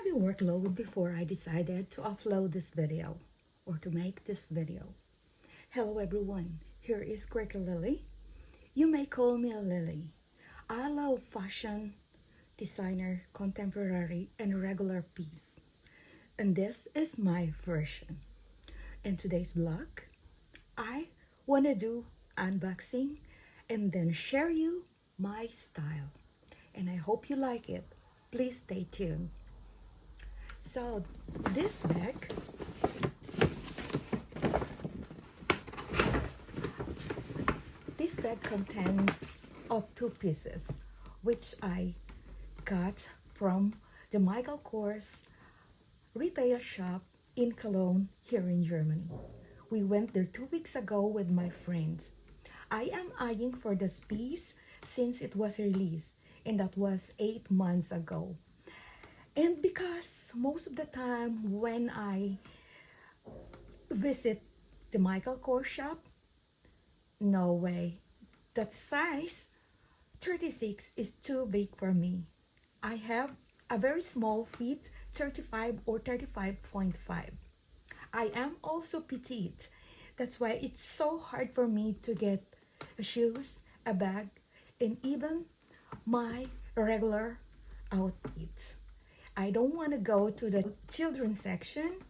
heavy workload before I decided to upload this video or to make this video. Hello everyone, here is Quaker Lily. You may call me a Lily. I love fashion, designer, contemporary, and regular piece. And this is my version. In today's vlog, I want to do unboxing and then share you my style. And I hope you like it. Please stay tuned. So this bag contains of two pieces, which I got from the Michael Kors retail shop in Cologne here in Germany. We went there 2 weeks ago with my friends. I am eyeing for this piece since it was released, and that was 8 months ago. And because most of the time when I visit the Michael Kors shop, no way, that size 36 is too big for me. I have a very small feet, 35 or 35.5. I am also petite. That's why it's so hard for me to get shoes, a bag, and even my regular outfit. I don't want to go to the children's section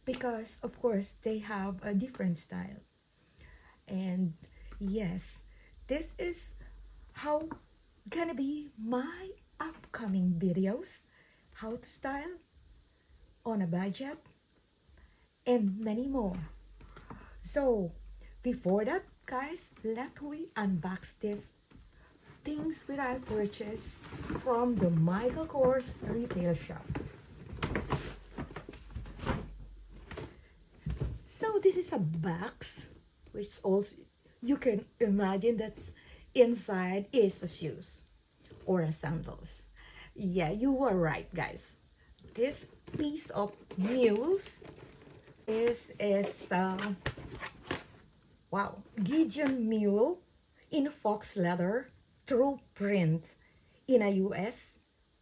because of course they have a different style. And yes, this is how gonna be my upcoming videos, how to style on a budget and many more. So before that, guys, let we unbox these things that I purchased from the Michael Kors retail shop. So this is a box, which also you can imagine that inside is a shoes or a sandals. Yeah, you were right, guys. This piece of Mules is wow, Gideon mule in fox leather, true print. In a US,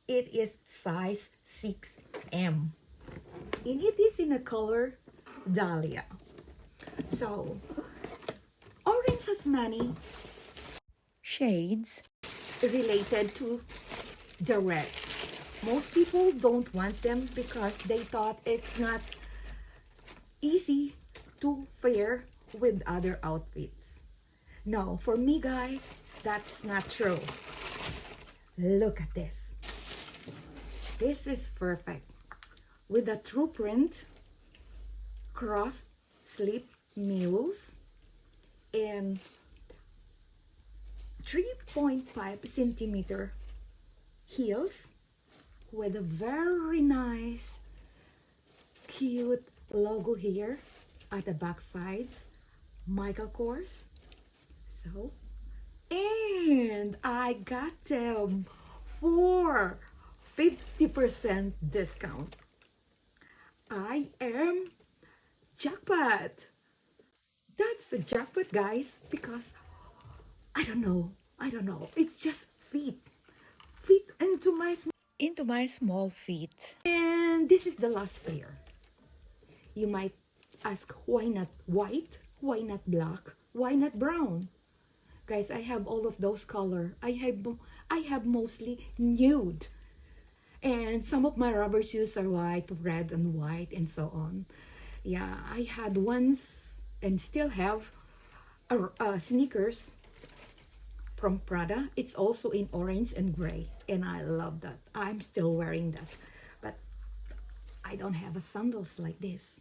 it is size 6M. And it is in a color Dahlia. So, orange has many shades related to the red. Most people don't want them because they thought it's not easy to pair with other outfits. No, for me guys, that's not true. Look at this. This is perfect. With a true print, cross slip mules, and 3.5 centimeter heels with a very nice cute logo here at the back side, Michael Kors. So, and I got them for 50% discount. I am jackpot. That's a jackpot, guys, because I don't know. It's just fit into my small feet. And this is the last pair. You might ask, why not white? Why not black? Why not brown? Guys, I have all of those color. I have mostly nude. And some of my rubber shoes are white, red, and white, and so on. Yeah, I had once and still have sneakers from Prada. It's also in orange and gray, and I love that. I'm still wearing that, but I don't have a sandals like this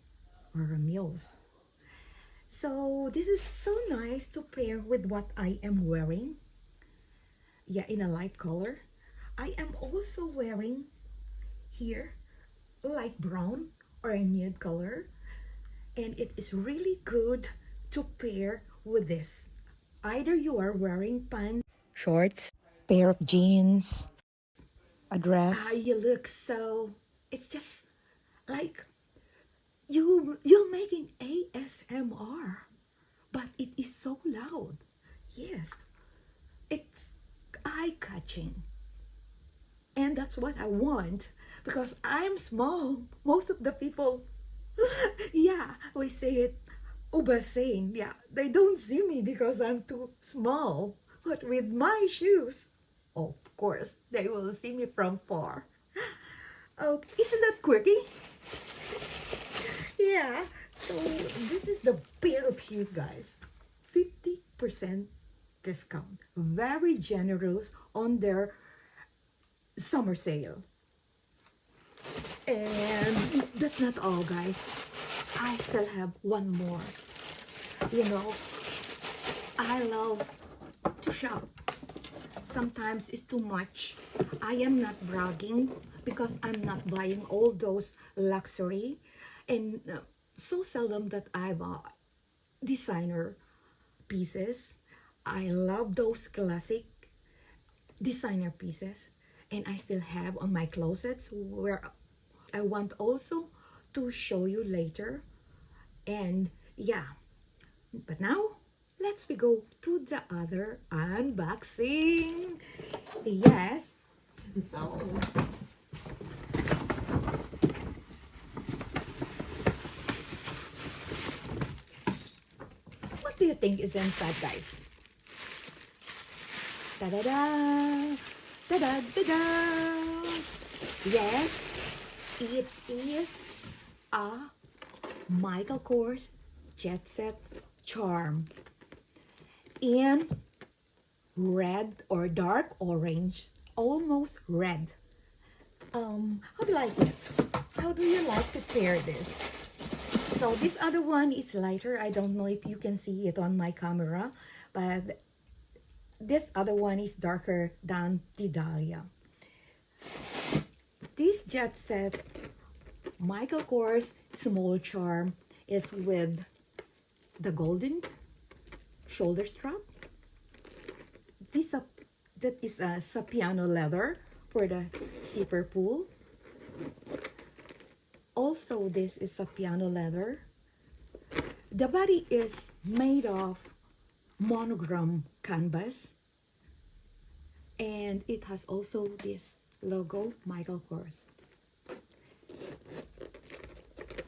or a Mules. So this is so nice to pair with what I am wearing. Yeah, in a light color. I am also wearing here light brown or a nude color, and it is really good to pair with this. Either you are wearing pants, shorts, pair of jeans, a dress. You look so, it's just like you're making ASMR, but it is so loud. Yes, it's eye-catching. And that's what I want because I'm small. Most of the people, yeah, we say it saying, yeah, they don't see me because I'm too small. But with my shoes, of course, they will see me from far. Oh, isn't that quirky? Yeah. So this is the pair of shoes, guys. 50% discount. Very generous on their summer sale. And that's not all, guys. I still have one more. You know, I love to shop. Sometimes it's too much. I am not bragging because I'm not buying all those luxury, and so seldom that I buy designer pieces. I love those classic designer pieces, and I still have on my closets where I want also to show you later. And yeah, but now let's we go to the other unboxing. Yes. So what do you think is inside, guys? Da-da-da! Da-da-da-da! Yes, it is a Michael Kors Jet Set Charm in red or dark orange, almost red. How do you like it? How do you like to pair this? So this other one is lighter. I don't know if you can see it on my camera, but this other one is darker than the Dahlia. This Jet Set Michael Kors small charm is with the golden shoulder strap. That is a Sapiano leather for the zipper pull. Also, this is Sapiano leather. The body is made of monogram canvas, and it has also this logo, Michael Kors.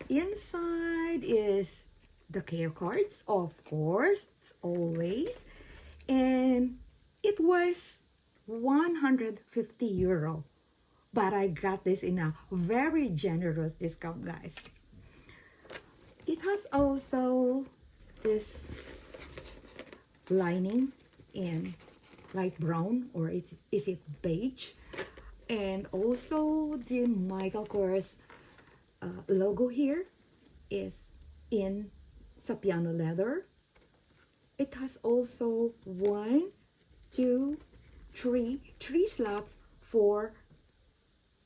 Inside is the care cards, of course, as always, and it was 150 euro, but I got this in a very generous discount, guys. It has also this lining in light brown, or is it beige, and also the Michael Kors logo here is in Sapiano leather. It has also three slots for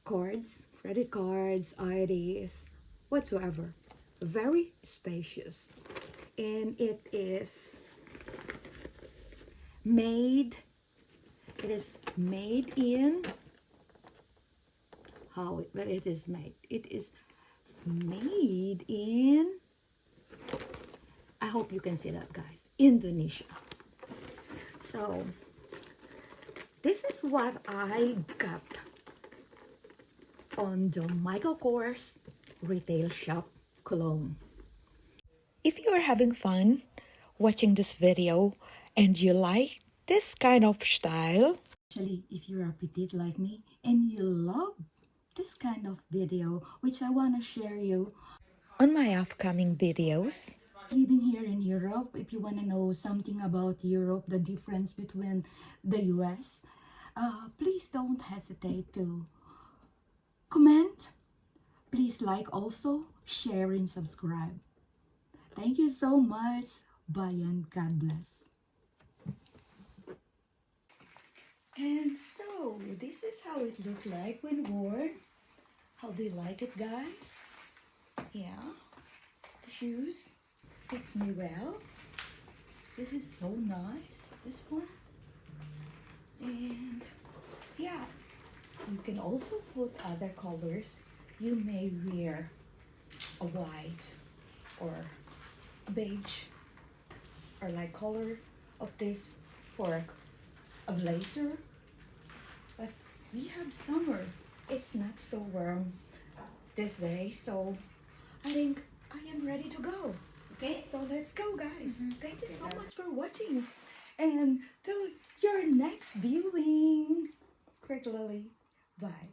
cards, credit cards, IDs, whatsoever. Very spacious, and it is made in but it is made. It is made in, I hope you can see that, guys, Indonesia. So this is what I got on the Michael Kors retail shop, Cologne. If you are having fun watching this video and you like this kind of style, especially if you're a petite like me and you love this kind of video, which I want to share you on my upcoming videos. Living here in Europe, if you want to know something about Europe, the difference between the US, please don't hesitate to comment. Please like also, share and subscribe. Thank you so much. Bye and God bless. And so, this is how it looked like when worn. How do you like it, guys? Yeah, the shoes fits me well. This is so nice, this one. And yeah, you can also put other colors. You may wear a white or beige or like color of this for a blazer. But we have summer it's not so warm this day, so I think I am ready to go. Okay. So let's go, guys. Thank you so much for watching, and till your next viewing. Quick Lily, bye.